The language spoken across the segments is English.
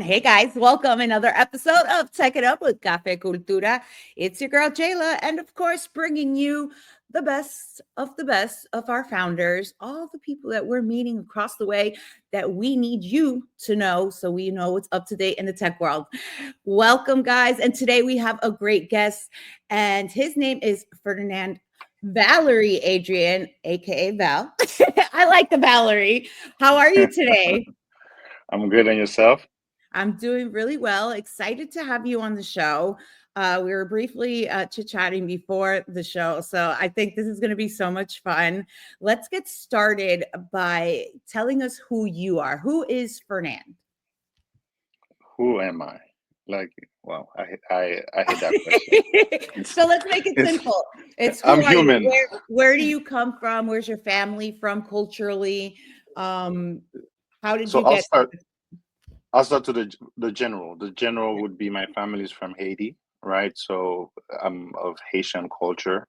Hey guys, welcome another episode of Tech It Up with Café Cultura. It's your girl Jaylah, and of course, bringing you the best of our founders, all the people that we're meeting across the way that we need you to know so we know what's up to date in the tech world. Welcome, guys, and today we have a great guest, and his name is Fernand Valerie Adrien, aka Val. I like the Valerie. How are you today? I'm good, and yourself? I'm doing really well. Excited to have you on the show. We were briefly chit-chatting before the show, so I think this is going to be so much fun. Let's get started by telling us who you are. Who is Fernand? Who am I? Like, wow, I hate that question. It's So let's make it it's simple. It's I'm who are you? human. Where do you come from? Where's your family from culturally? Um, how did So you get? I'll start to the general. The general would be my family's from Haiti, right? So I'm of Haitian culture.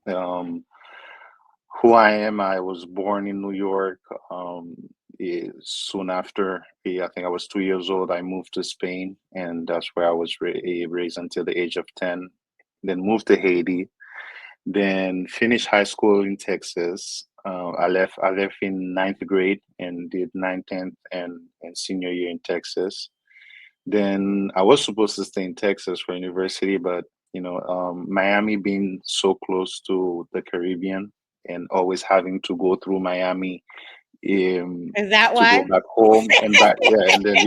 Um, who I am, I was born in New York. Soon after, I think I was 2 years old, I moved to Spain, and that's where I was raised until the age of 10. Then moved to Haiti, then finished high school in Texas. I left in ninth grade and did ninth, 10th, and senior year in Texas. Then I was supposed to stay in Texas for university, but Miami being so close to the Caribbean and always having to go through Miami um, Is that to go why? back home and back, yeah, and then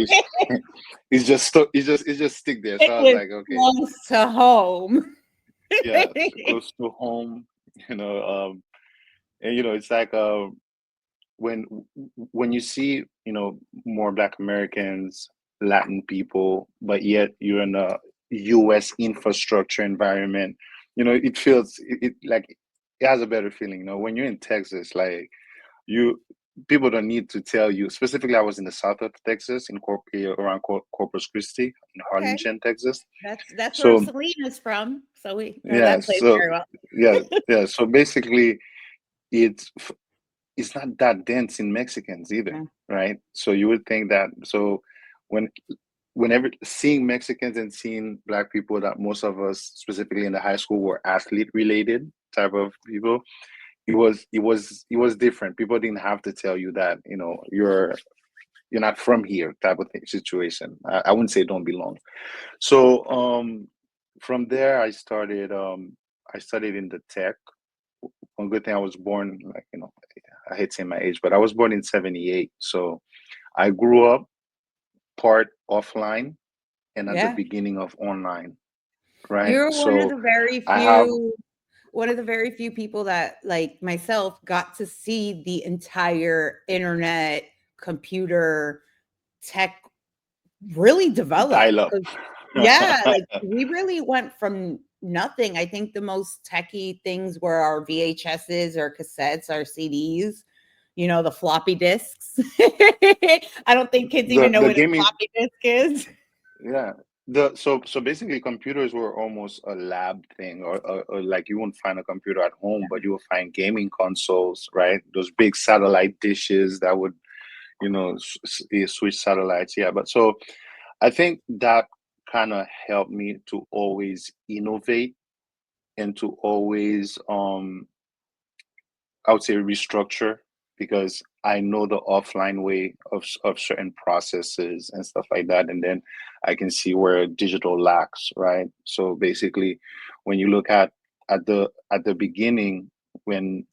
it's just stuck. It's just stick there. So It I was was like, okay, close to home. yeah, close to home, you know. And it's like when when you see more Black Americans, Latin people, but yet you're in a U.S. infrastructure environment, it feels it like it has a better feeling. When you're in Texas, like you people don't need to tell you. Specifically, I was in the south of Texas, around Corpus Christi, in Okay. Harlingen, Texas. That's where So Selena's from. So we know yeah, that place so very well. yeah, yeah. So basically, it's it's not that dense in Mexicans either, Yeah. right? So you would think that. So when whenever seeing Mexicans and seeing Black people, that most of us, specifically in the high school, were athlete related type of people, it was different. People didn't have to tell you that you're not from here type of situation. I wouldn't say don't belong. So from there, I studied in the tech. One good thing, I was born, like, I hate saying my age, but I was born in 78. So I grew up part offline and at the Yeah. beginning of online, right? You're So I have, one of the very few people that, like myself, got to see the entire internet, computer, tech really develop. dial up. 'Cause yeah, like we really went from nothing. I think the most techie things were our VHSs or cassettes, our CDs, the floppy disks. I don't think kids even the know the what a gaming, floppy disk is. yeah. So basically computers were almost a lab thing, or like you won't find a computer at home, but you will find gaming consoles, right? Those big satellite dishes that would, switch satellites. Yeah, but so I think that kind of helped me to always innovate and to always, I would say, restructure, because I know the offline way of certain processes and stuff like that, and then I can see where digital lacks, right? So basically, when you look at the beginning, when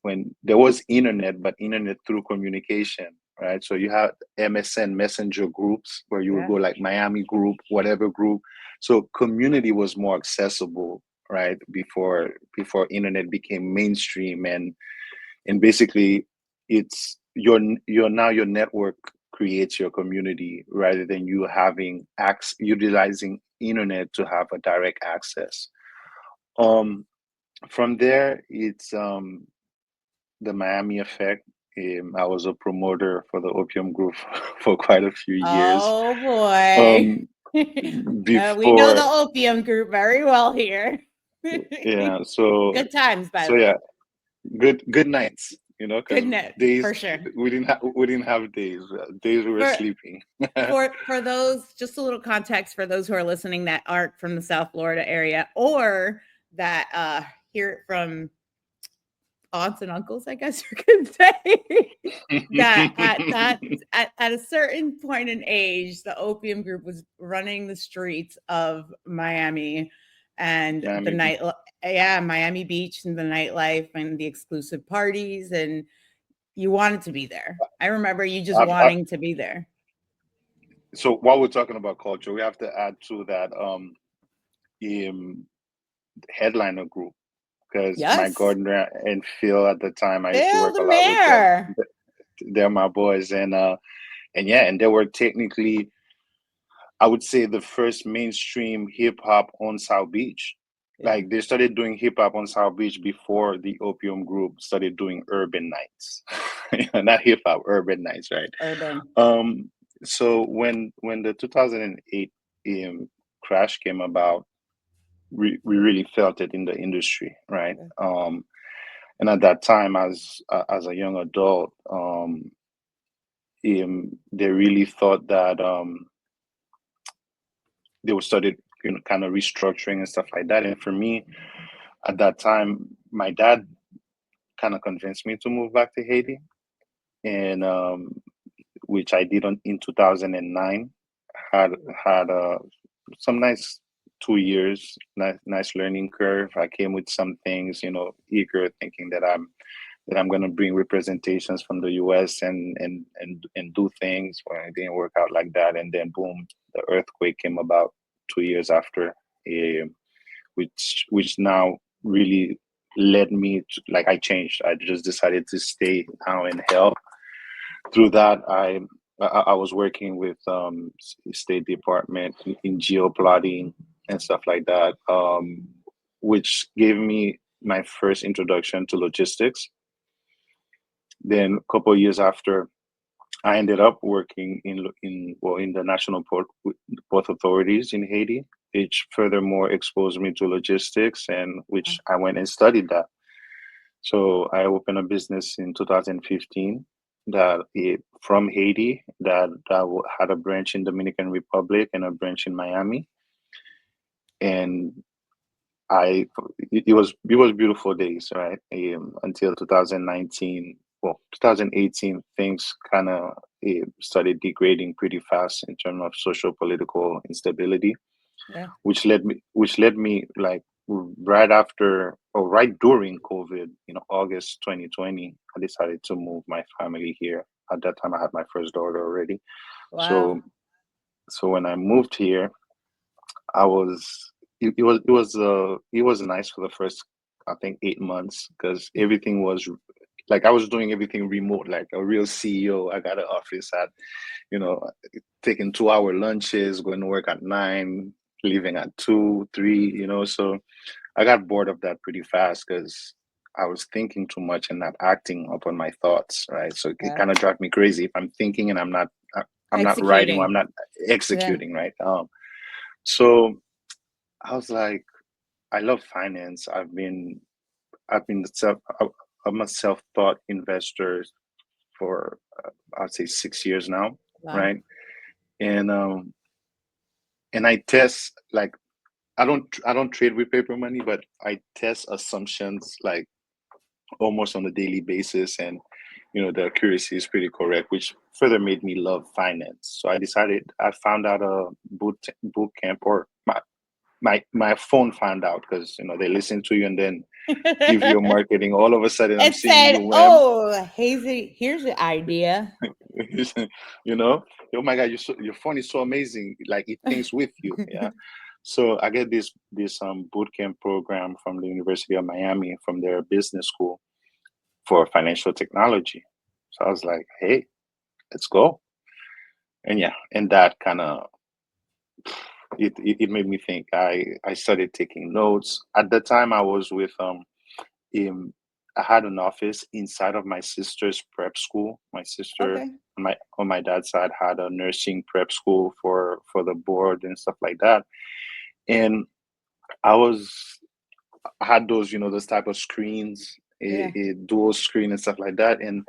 there was internet, but internet through communication, right? So you had MSN messenger groups where you would Yeah. go, like Miami group, whatever group. So community was more accessible, right? Before internet became mainstream, and basically it's your network creates your community, rather than you having utilizing internet to have a direct access. um from there, it's the Miami effect. I was a promoter for the opium group for quite a few years. Oh boy. um We know the before opium group very well here. Yeah, so Good times, by so the way. yeah, good nights. because Couldn't days for sure. we didn't have days. Days we were For sleeping. for those, just a little context for those who are listening that aren't from the South Florida area or that hear it from aunts and uncles, I guess you could say, that at a certain point in age, the opium group was running the streets of Miami and the Miami Beach. night, yeah, Miami Beach and the nightlife and the exclusive parties, and you wanted to be there. I remember you just I, wanting to be there. so while we're talking about culture, we have to add to that um headliner group, because my Yes, gardener and Phil at the time, I used to Bill work the a lot with them. mayor. They're my boys, and yeah, and they were technically, I would say, the first mainstream hip hop on South Beach. Yeah, Like they started doing hip hop on South Beach before the Opium Group started doing urban nights. Not hip hop, urban nights, right? urban. Um, so when the 2008 crash came about, we really felt it in the industry, right? Yeah, And at that time, as a young adult, they really thought that they would started, kind of restructuring and stuff like that. And for me, at that time, my dad kind of convinced me to move back to Haiti, and which I did in 2009. Had had some nice 2 years, nice learning curve. I came with some things, eager, thinking that I'm going to bring representations from the U.S. and do things. When it didn't work out like that, and then boom, the earthquake came about 2 years after, eh, which now really led me to, like, I changed. I just decided to stay now and help. Through that, I was working with State Department in geoplotting and stuff like that, which gave me my first introduction to logistics. Then a couple of years after, I ended up working in the National Port Authorities in Haiti, which furthermore exposed me to logistics, and yeah, which I went and studied that. So I opened a business in 2015 from Haiti that had a branch in Dominican Republic and a branch in Miami, and I it was beautiful days, right? Until 2019, well, 2018, things kind of started degrading pretty fast in terms of social political instability, yeah. which led me like right after or right during COVID, August 2020, I decided to move my family here. At that time, I had my first daughter already. Wow. So so when I moved here, I was it was nice for the first, I think, 8 months, because everything was like I was doing everything remote, like a real CEO. I got an office at, you know taking 2 hour lunches, going to work at 9, leaving at 2, 3. So I got bored of that pretty fast, because I was thinking too much and not acting upon my thoughts, right? So it Yeah. kind of drives me crazy if I'm thinking and I'm not writing, or I'm Executing. not Yeah. executing, right? So I was like, I love finance. I've been I'm a self-taught investor for, I'd say, 6 years now, Wow. right? And I test, like, I don't trade with paper money, but I test assumptions like almost on a daily basis, and the accuracy is pretty correct, which further made me love finance. So I found out a boot camp, or my phone found out, because they listen to you and then give you a marketing. All of a sudden, I'm It seeing said, you, wham. "Oh, Hazy, here's an idea." you know, oh my God, your phone is so amazing. Like, it thinks with you. Yeah. So I get this boot camp program from the University of Miami, from their business school, for financial technology. So I was like, hey, let's go. And yeah, and that kind of it made me think. I started taking notes. At the time, I was with um I had an office inside of my sister's prep school. My sister Okay. on my dad's side had a nursing prep school for the board and stuff like that. And I was I had those type of screens, Yeah. a dual screen and stuff like that. And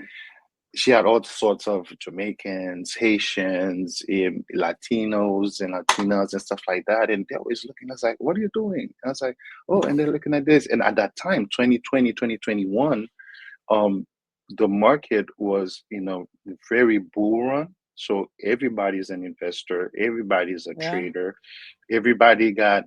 she had all sorts of Jamaicans, Haitians, Latinos and Latinas and stuff like that. And they're always looking, I was like, what are you doing? And I was like, oh, and they're looking at this. And at that time, 2020, 2021, the market was in a very bull run. So everybody's an investor, everybody's a Yeah. trader, everybody got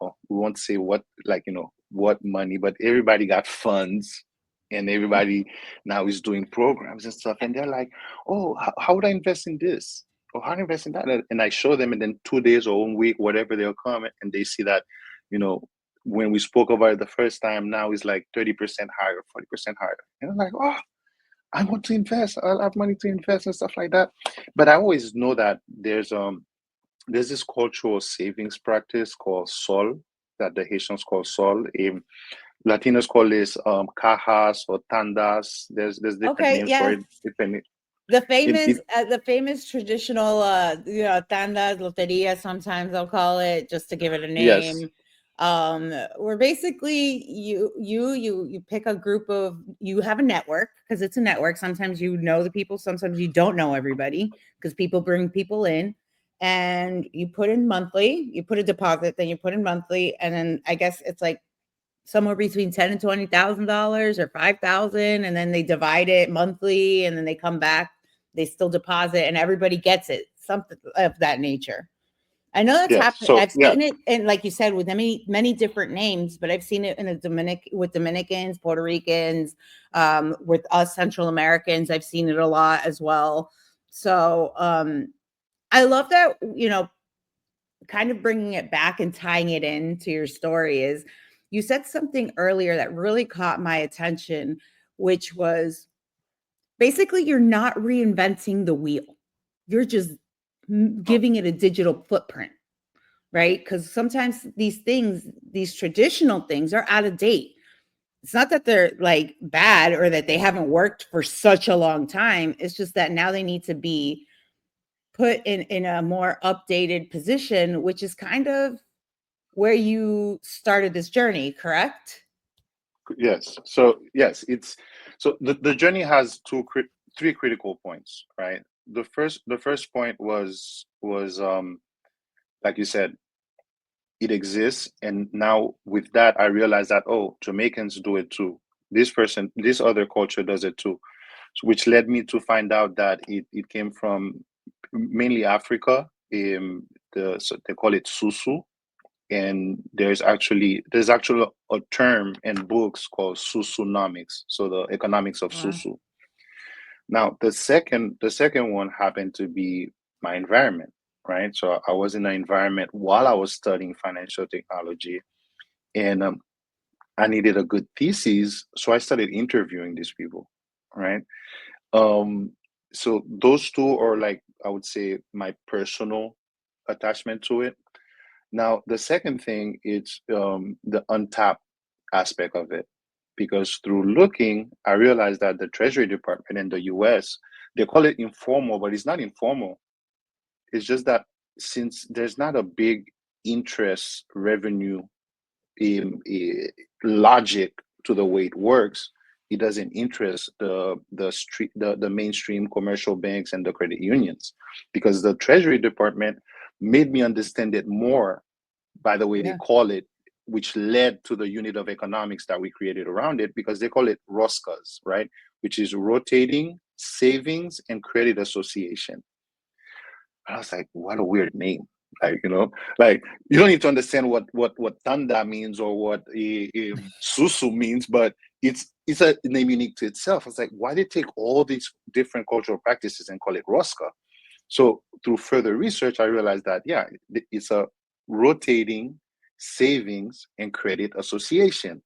well, we won't say what, like, what money, but everybody got funds, and everybody now is doing programs and stuff. And they're like, oh, how would I invest in this? Or how do I invest in that? And I show them, and then 2 days or 1 week, whatever, they'll come and they see that, you know, when we spoke about it the first time, now it's like 30% higher, 40% higher. And I'm like, oh, I want to invest. I'll have money to invest and stuff like that. But I always know that there's this cultural savings practice called sol, that the Haitians call sol. Latinos call this cajas or tandas. There's different Okay. names for Yes. it depending. The It the famous traditional, tandas, loteria, sometimes they'll call it, just to give it a yes, name. Where basically you pick a group of, you have a network, because it's a network. Sometimes you know the people, sometimes you don't know everybody, because people bring people in, and you put in monthly, you put a deposit, then you put in monthly, and then I guess it's like somewhere between $10,000 and $20,000 or 5,000, and then they divide it monthly, and then they come back, they still deposit, and everybody gets it, something of that nature. I know that's yes. happened. So I've yeah, seen it, and like you said, with many different names, but I've seen it in with Dominicans, Puerto Ricans, with us Central Americans. I've seen it a lot as well. So I love that, kind of bringing it back and tying it into your story. Is you said something earlier that really caught my attention, which was basically you're not reinventing the wheel. You're just giving it a digital footprint, right? Because sometimes these things, these traditional things, are out of date. It's not that they're like bad or that they haven't worked for such a long time. It's just that now they need to be put in a more updated position, which is kind of where you started this journey, correct? yes. So yes, it's so the journey has three critical points, right? The first point was like you said, it exists, and now with that I realized that, oh, Jamaicans do it too. This other culture does it too. So, which led me to find out that it came from mainly Africa. So they call it susu, and there's actually a term in books called susunomics, so the economics of Wow. susu. Now the second one happened to be my environment, right? So I was in an environment while I was studying financial technology, and I needed a good thesis, so I started interviewing these people, right? Um, so those two are, like, I would say, my personal attachment to it. Now, the second thing is the untapped aspect of it, because through looking, I realized that the Treasury Department in the US, they call it informal, but it's not informal. It's just that since there's not a big interest revenue logic to the way it works, it doesn't interest the mainstream commercial banks and the credit unions, because the Treasury Department made me understand it more by the way they Yeah. call it, which led to the unit of economics that we created around it, because they call it ROSCAs, right? Which is Rotating Savings and Credit Association. I was like, what a weird name. Like, like, you don't need to understand what Tanda means or what Susu means, but it's a name unique to itself. It's like, why they take all these different cultural practices and call it Rosca? So through further research, I realized that, yeah, it's a rotating savings and credit association. Mm.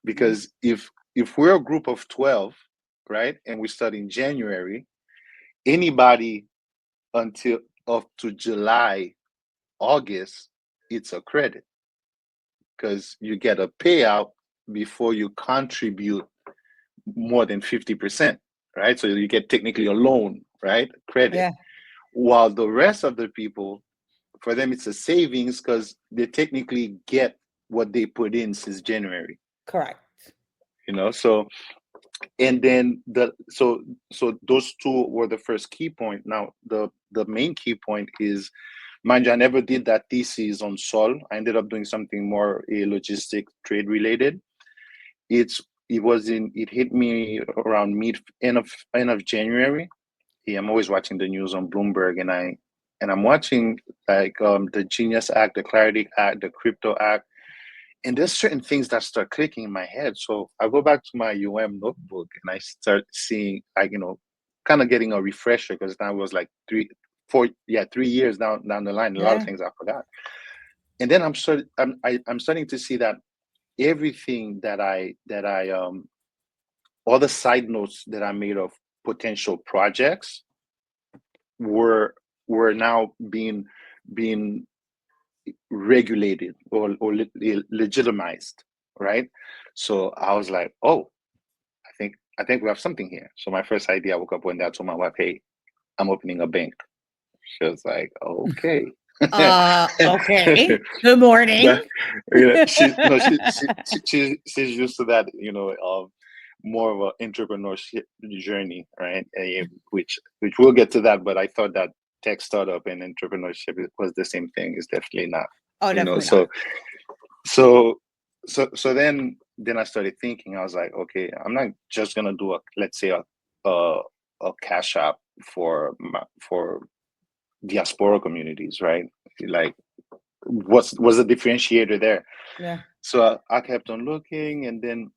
Because if we're a group of 12, right, and we start in January, anybody until up to July, August, it's a credit, because you get a payout before you contribute more than 50%, right? So you get technically a loan, right? Credit. Yeah. While the rest of the people, for them, it's a savings because they technically get what they put in since January. Correct. So and then so those two were the first key point. Now the main key point is, mind you, I never did that thesis on Sol. I ended up doing something more logistic trade related. it's it hit me around mid end of January. Yeah, I'm always watching the news on Bloomberg, and I'm watching like the Genius Act, the Clarity Act, the Crypto Act, and there's certain things that start clicking in my head. So I go back to my notebook and I start seeing, like, kind of getting a refresher, because that was like 3 years down the line. A lot of Yeah. things I forgot, and then I'm starting to see that everything that I all the side notes that I made of potential projects were now being regulated or legitimized, right? So I was like, oh, I think we have something here. So my first idea, I woke up one day, I told my wife, hey, I'm opening a bank. She was like, okay. Okay. Good morning. But she's no, she's used to that, more of an entrepreneurship journey, right? Which we'll get to that, but I thought that tech startup and entrepreneurship was the same thing. It's definitely not, Oh, you know. definitely So not. so then I started thinking. I was like, okay, I'm not just gonna do let's say a a cash app for diaspora communities, right? Like, what's the differentiator there? Yeah. So I kept on looking, and then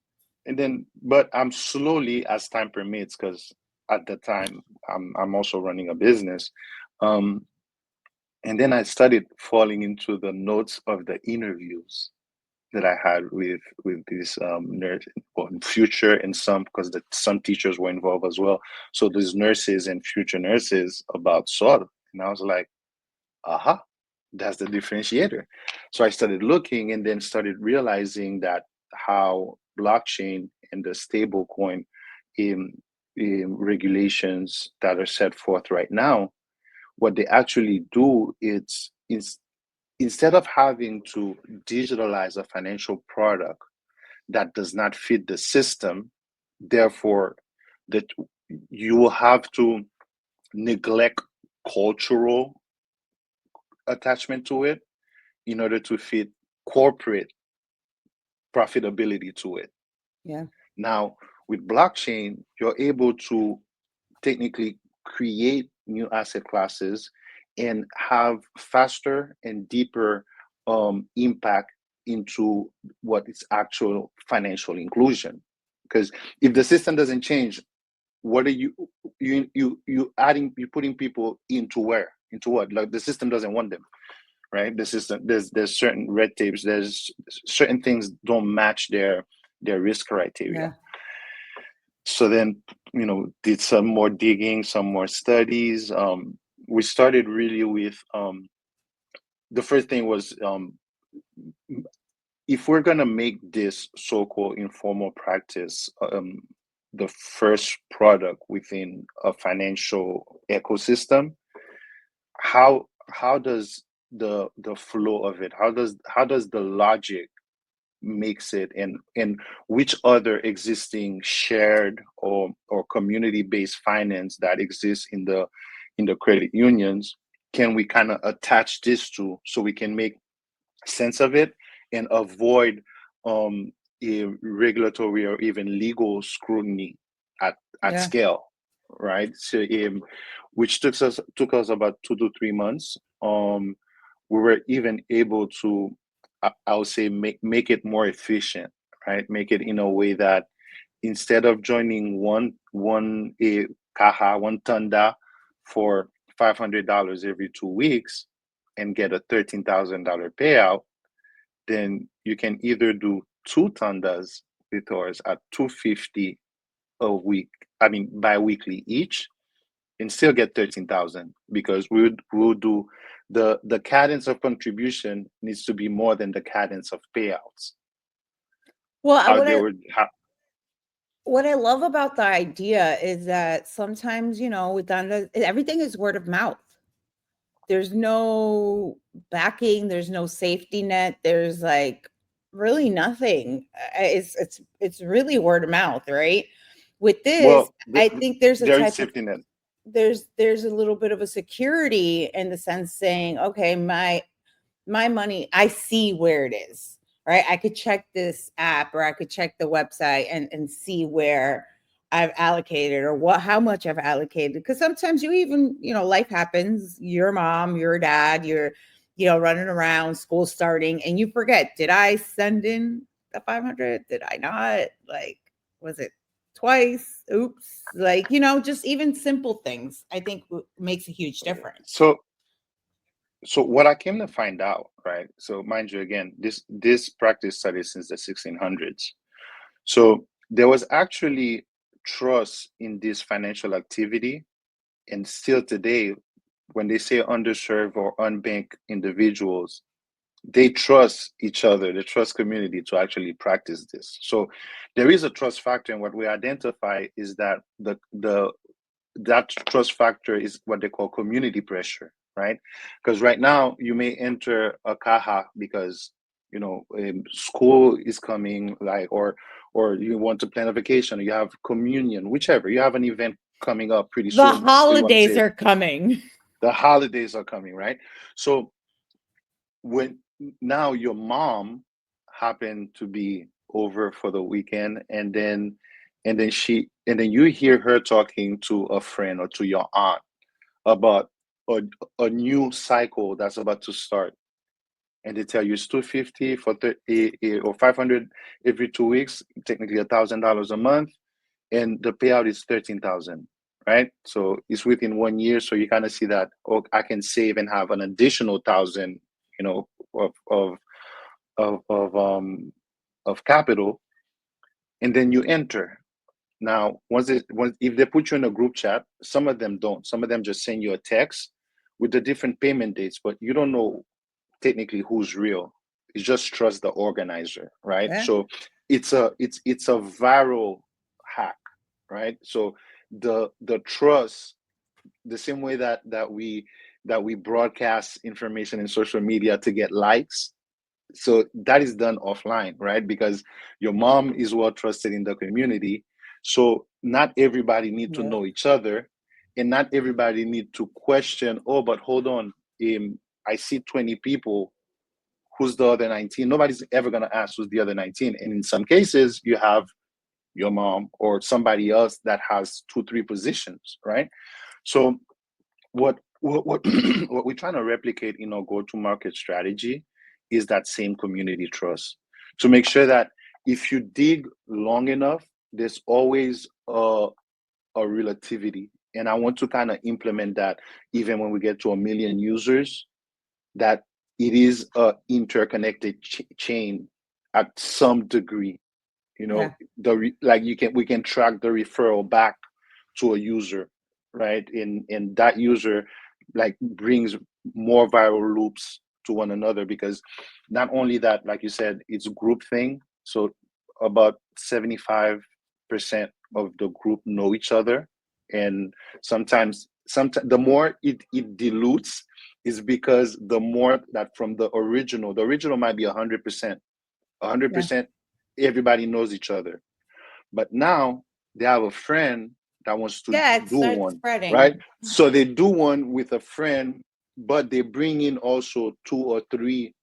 but I'm slowly, as time permits, because at the time I'm also running a business. um and then I started falling into the notes of the interviews that I had with these nurse, well, future, and some, because some teachers were involved as well. So these nurses and future nurses about SOL, and I was like, aha, that's the differentiator. So I started looking, and then started realizing that how blockchain and the stable coin in, regulations that are set forth right now, what they actually do is instead of having to digitalize a financial product that does not fit the system, therefore that you will have to neglect cultural attachment to it in order to fit corporate profitability to it. Yeah. Now, with blockchain, you're able to technically create new asset classes and have faster and deeper impact into what is actual financial inclusion. Because if the system doesn't change, what are you putting people into where? Into what? Like, the system doesn't want them, right? The system, there's certain red tapes, there's certain things don't match their risk criteria. Yeah. So then, did some more digging, some more studies. We started really with the first thing was, if we're gonna make this so-called informal practice the first product within a financial ecosystem, how does the flow of it, how does the logic makes it, and which other existing shared or community-based finance that exists in the credit unions can we kind of attach this to, so we can make sense of it and avoid a regulatory or even legal scrutiny at Yeah. scale, right? So which took us about 2 to 3 months. We were even able to, I would say, make it more efficient, right? Make it in a way that instead of joining one a caja, one tanda for $500 every 2 weeks and get a $13,000 payout, then you can either do two tandas with ours at 250 a week, I mean bi-weekly each, and still get 13,000, because we would do the cadence of contribution needs to be more than the cadence of payouts. Well, How they were how, what I love about the idea is that sometimes, everything is word of mouth. There's no backing, there's no safety net. There's like really nothing. It's really word of mouth, right? With this, Well, I think there's a there is type of safety net. there's a little bit of a security in the sense saying, okay, my money, I see where it is, right? I could check this app or I could check the website and see where I've allocated or what how much I've allocated. Because sometimes you even, life happens, your mom, your dad, you're, running around, school starting, and you forget, did I send in the 500? Did I not? Like, was it twice? Oops. Like, just even simple things, I think makes a huge difference. So so what I came to find out, right? So mind you, again, this practice started since the 1600s. So there was actually trust in this financial activity, and still today, when they say underserved or unbanked individuals, they trust each other, they trust community to actually practice this. So there is a trust factor, and what we identify is that that trust factor is what they call community pressure, right? Because right now you may enter a caja because school is coming, like, or you want to plan a vacation, or you have communion, whichever, you have an event coming up pretty The soon, so you want to holidays say are coming. the holidays are coming, right? So when now your mom happened to be over for the weekend, and then you hear her talking to a friend or to your aunt about a, a new cycle that's about to start, and they tell you it's 250 for 30 or 500 every 2 weeks, technically $1,000 a month, and the payout is 13,000, right? So it's within 1 year, so you kind of see that, oh, I can save and have an additional thousand, you know, of of of of um of capital, and then you enter. Now, once if they put you in a group chat, some of them don't. Some of them just send you a text with the different payment dates, but you don't know technically who's real. You just trust the organizer, right? Yeah. So it's a viral hack, right? So the trust, the same way that we broadcast information in social media to get likes, so that is done offline, right? Because your mom is well trusted in the community, so not everybody need to Yeah. know each other, and not everybody need to question, oh, but hold on, I see 20 people, who's the other 19? Nobody's ever going to ask who's the other 19, and in some cases you have your mom or somebody else that has two, three positions, right? So what what we're trying to replicate in our go-to-market strategy is that same community trust, to make sure that if you dig long enough, there's always a relativity. And I want to kind of implement that even when we get to 1 million users, that it is a interconnected chain at some degree. Yeah. Like we can track the referral back to a user, right? And that user like brings more viral loops to one another, because not only that, like you said, it's a group thing. So about 75% of the group know each other, and sometimes the more it dilutes is because the more that from the original might be 100%, Yeah. 100% everybody knows each other, but now they have a friend that wants to Yeah, it do starts one, right? spreading. So they do one with a friend, but they bring in also two or three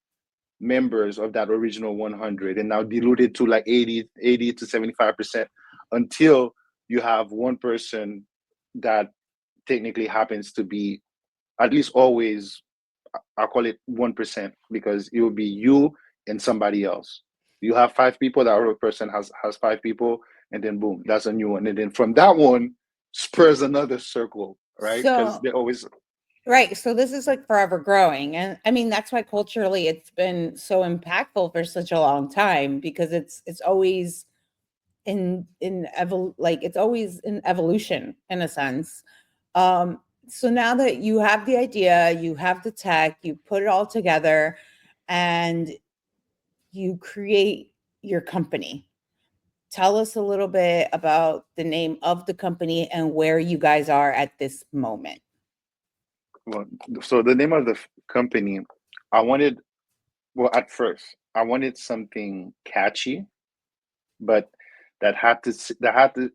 members of that original 100, and now dilute it to like 80 to 75%, until you have one person that technically happens to be, at least always, I'll call it 1%, because it will be you and somebody else. You have five people, that other person has five people, and then boom, that's a new one. And then from that one spurs another circle, right? Because So, they always, right. So this is like forever growing. And I mean, that's why culturally it's been so impactful for such a long time, because it's always like it's always in evolution in a sense. So now that you have the idea, you have the tech, you put it all together, and you create your company. Tell us a little bit about the name of the company and where you guys are at this moment. well, so the name of the company, I wanted, well, at first I wanted something catchy, but that had to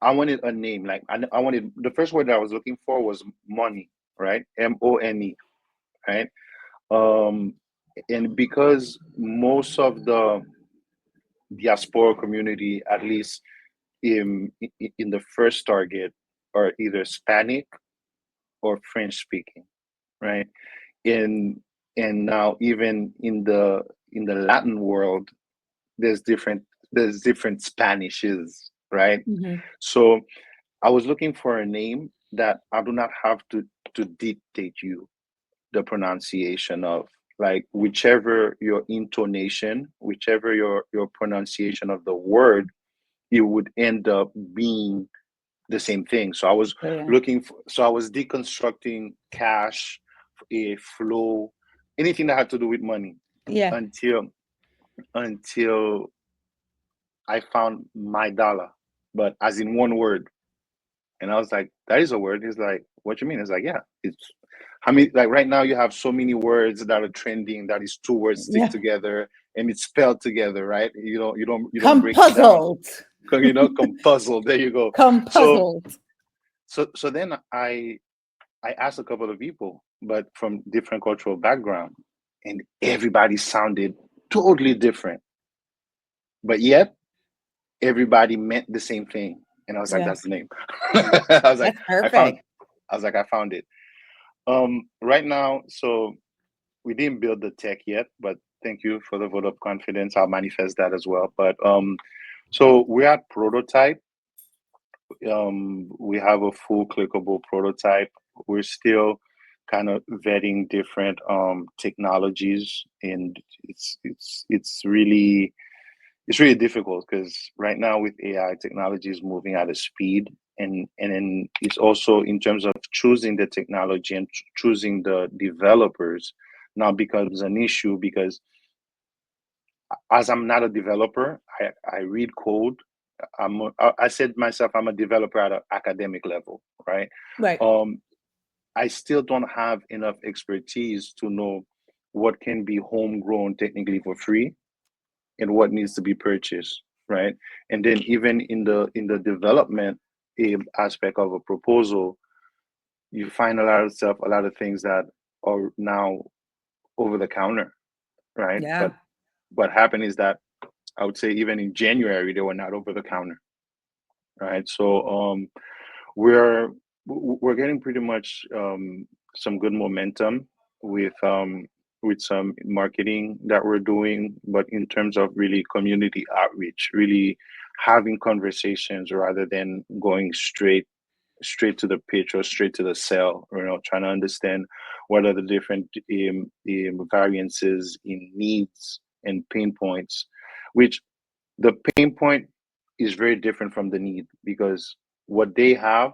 I wanted a name. Like I wanted the first word that I was looking for was money, right? MONE, right? Um, and because most of the diaspora community, at least in the first target, are either Hispanic or French speaking, right? In and now even in the Latin world, there's different there's different Spanishes, right? Mhm. So I was looking for a name that I do not have to dictate you the pronunciation of, like whichever your intonation, whichever your pronunciation of the word, it would end up being the same thing. So I was Brilliant. so I was deconstructing cash, a flow, anything that had to do with money Yeah. until until I found my dollar, but as in one word. And I was like, that is a word. He's like, what you mean? It's like, yeah, it's I mean, like right now you have so many words that are trending that is two words stick Yeah. together and it's spelled together, right? You don't break it down. Compuzzled. Come puzzle. There you go. So Compuzzled. so then I asked a couple of people, but from different cultural background, and everybody sounded totally different. But yet everybody meant the same thing. And I was like, Yeah. that's the name. I was like, That's I found perfect. I found it. Right now, so we didn't build the tech yet, but thank you for the vote of confidence. I'll manifest that as well. But so we're at prototype. We have a full clickable prototype. We're still kind of vetting different technologies, and it's really difficult because right now with AI, technology is moving at a speed, and then it's also in terms of choosing the technology and choosing the developers now becomes an issue because as I'm not a developer, I read code. I said myself I'm a developer at an academic level, right? Right. Um, I still don't have enough expertise to know what can be homegrown technically for free and what needs to be purchased, right? And then even in the development aspect of a proposal, you find a lot of things that are now over the counter, right? But Yeah. what happened is that I would say even in January they were not over the counter, right? So we're we're getting pretty much some good momentum with some marketing that we're doing, but in terms of really community outreach, really having conversations rather than going straight to the pitch or straight to the sale, trying to understand what are the different variances in needs and pain points, which the pain point is very different from the need because what they have,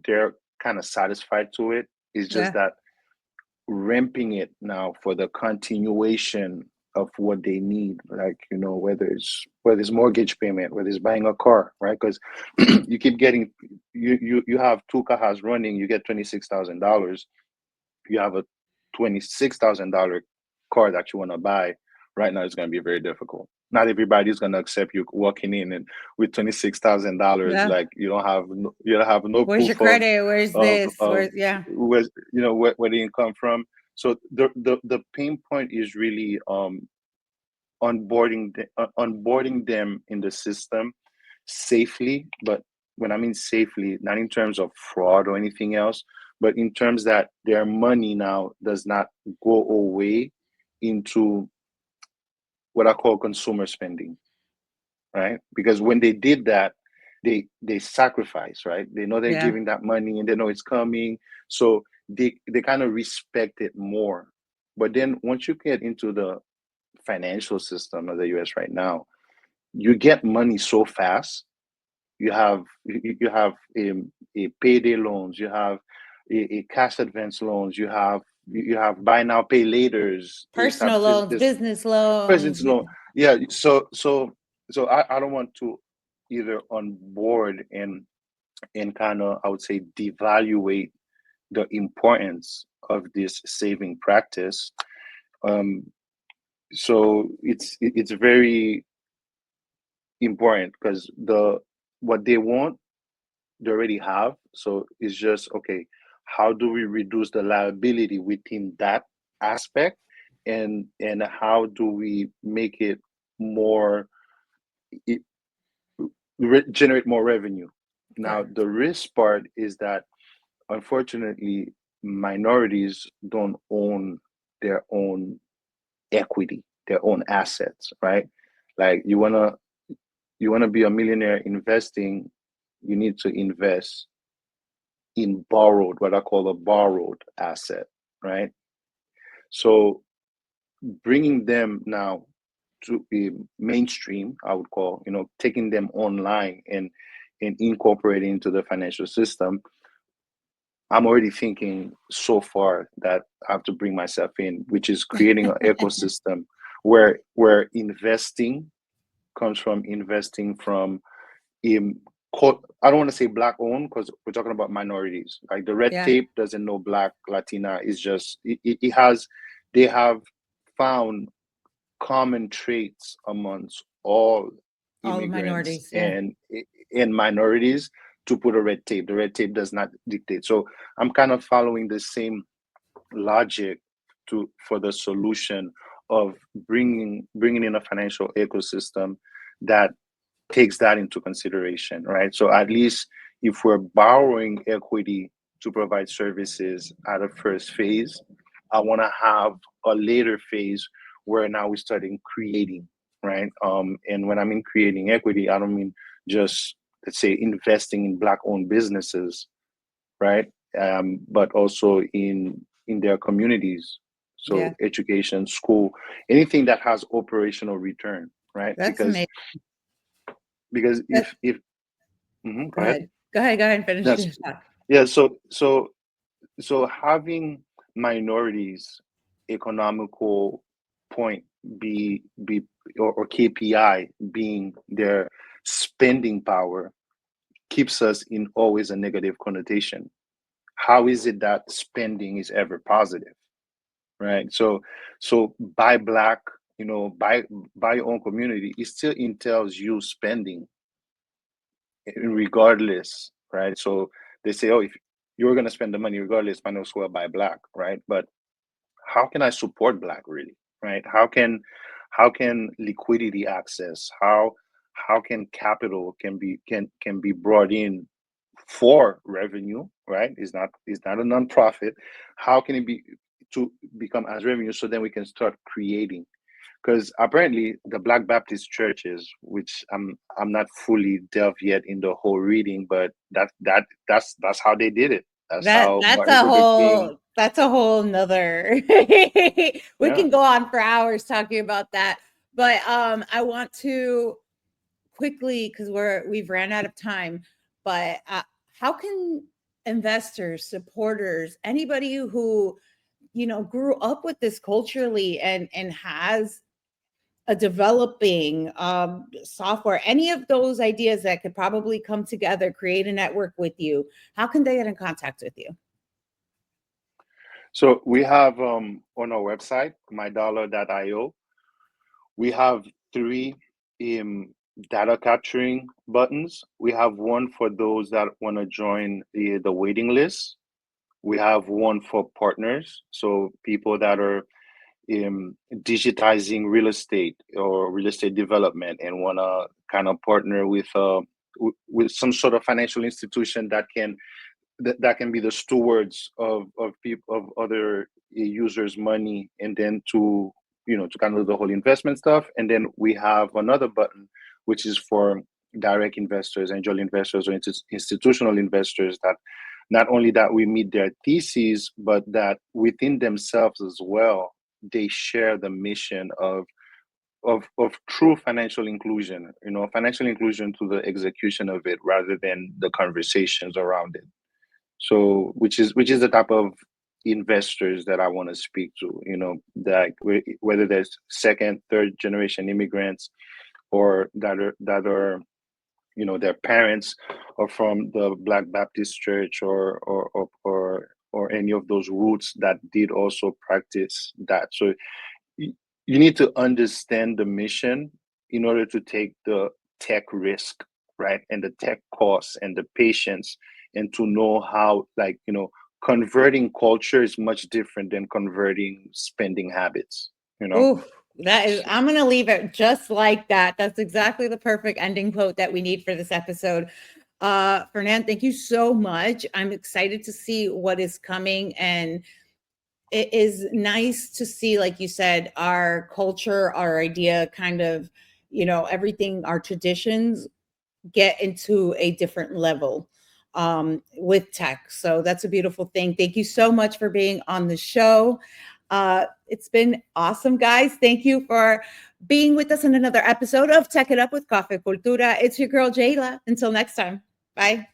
they're kind of satisfied to it. It's just Yeah. that ramping it now for the continuation of what they need, like whether it's mortgage payment, whether it's buying a car, right? Because you keep getting you have two cars running, you get $26,000. You have a $26,000 car that you want to buy. Right now it's going to be very difficult. Not everybody's going to accept you walking in and with $26,000, Yeah. like you don't have no Where's proof your credit? Where's this? of Where's yeah. where where the income from. So the pain point is really onboarding them in the system safely. But when I mean safely, not in terms of fraud or anything else, but in terms that their money now does not go away into what I call consumer spending, right? Because when they did that, they sacrifice, right? They know they're Yeah. giving that money and they know it's coming, so they kind of respect it more. But then once you get into the financial system of the US right now, you get money so fast. You have a payday loans, you have a cash advance loans, you have buy now pay laters. Personal loans, This business presence loans. loan. Yeah. So I don't want to either on board and kind of, I would say, devaluate the importance of this saving practice. Um, So it's very important because the what they want they already have. So it's just okay, how do we reduce the liability within that aspect, and how do we make it more it, generate more revenue? Now Correct. the risk part is that unfortunately minorities don't own their own equity, their own assets, right? Like you wanna be a millionaire investing, you need to invest in borrowed, what I call a borrowed asset, right? So bringing them now to a mainstream, I would call, taking them online and incorporating into the financial system. I'm already thinking so far that I have to bring myself in, which is creating an ecosystem where investing comes from investing from in I don't want to say black owned because we're talking about minorities. Like the red Yeah. tape doesn't know black, Latina. Is just it has they have found common traits amongst all All the immigrants minorities. Yeah. and minorities to put a red tape. The red tape does not dictate. So I'm kind of following the same logic to for the solution of bringing in a financial ecosystem that takes that into consideration, right? So at least if we're borrowing equity to provide services at a first phase, I want to have a later phase where now we're starting creating, right? And when I mean creating equity, I don't mean just let's say investing in black-owned businesses, right? But also in their communities. So Yeah. education, school, anything that has operational return, right? That's Because amazing. because That, if go go ahead. ahead. Go ahead. Go ahead and finish Yes. your thought. Yeah. So having minorities economical point be or KPI being their spending power keeps us in always a negative connotation. How is it that spending is ever positive, right? So buy black, buy your own community, it still entails you spending regardless, right? So they say, oh, if you're going to spend the money regardless, might as well buy black, right? But how can I support black really, right? How can liquidity access, how can capital can be brought in for revenue, right? It's not a nonprofit. How can it be to become as revenue so then we can start creating? Because apparently the Black Baptist churches, which I'm not fully delved yet in the whole reading, but that's how they did it. That's That how that's Martin a Luther King. whole that's a whole nother we Yeah. can go on for hours talking about that. But I want to quickly because we've ran out of time, but how can investors, supporters, anybody who grew up with this culturally and has a developing software, any of those ideas that could probably come together, create a network with you, how can they get in contact with you? So we have on our website, MyDola.io, we have three um, data capturing buttons. We have one for those that want to join the waiting list. We have one for partners, so people that are digitizing real estate or real estate development and want to kind of partner with some sort of financial institution that can be the stewards of people of other users' money, and then to kind of do the whole investment stuff. And then we have another button which is for direct investors, angel investors, or institutional investors that not only that we meet their theses, but that within themselves as well they share the mission of true financial inclusion, financial inclusion to the execution of it rather than the conversations around it. So which is the type of investors that I want to speak to, that whether there's second, third generation immigrants or that are their parents are from the Black Baptist Church or any of those roots that did also practice that. So you need to understand the mission in order to take the tech risk, right? And the tech costs and the patience, and to know how, like, converting culture is much different than converting spending habits, you know? Ooh, that is, I'm going to leave it just like that. That's exactly the perfect ending quote that we need for this episode. Fernand, thank you so much. I'm excited to see what is coming. And it is nice to see, like you said, our culture, our idea kind of, everything, our traditions get into a different level with tech. So that's a beautiful thing. Thank you so much for being on the show. It's been awesome, guys. Thank you for being with us in another episode of Tech It Up with Café Cultura. It's your girl, Jaylah. Until next time. Bye.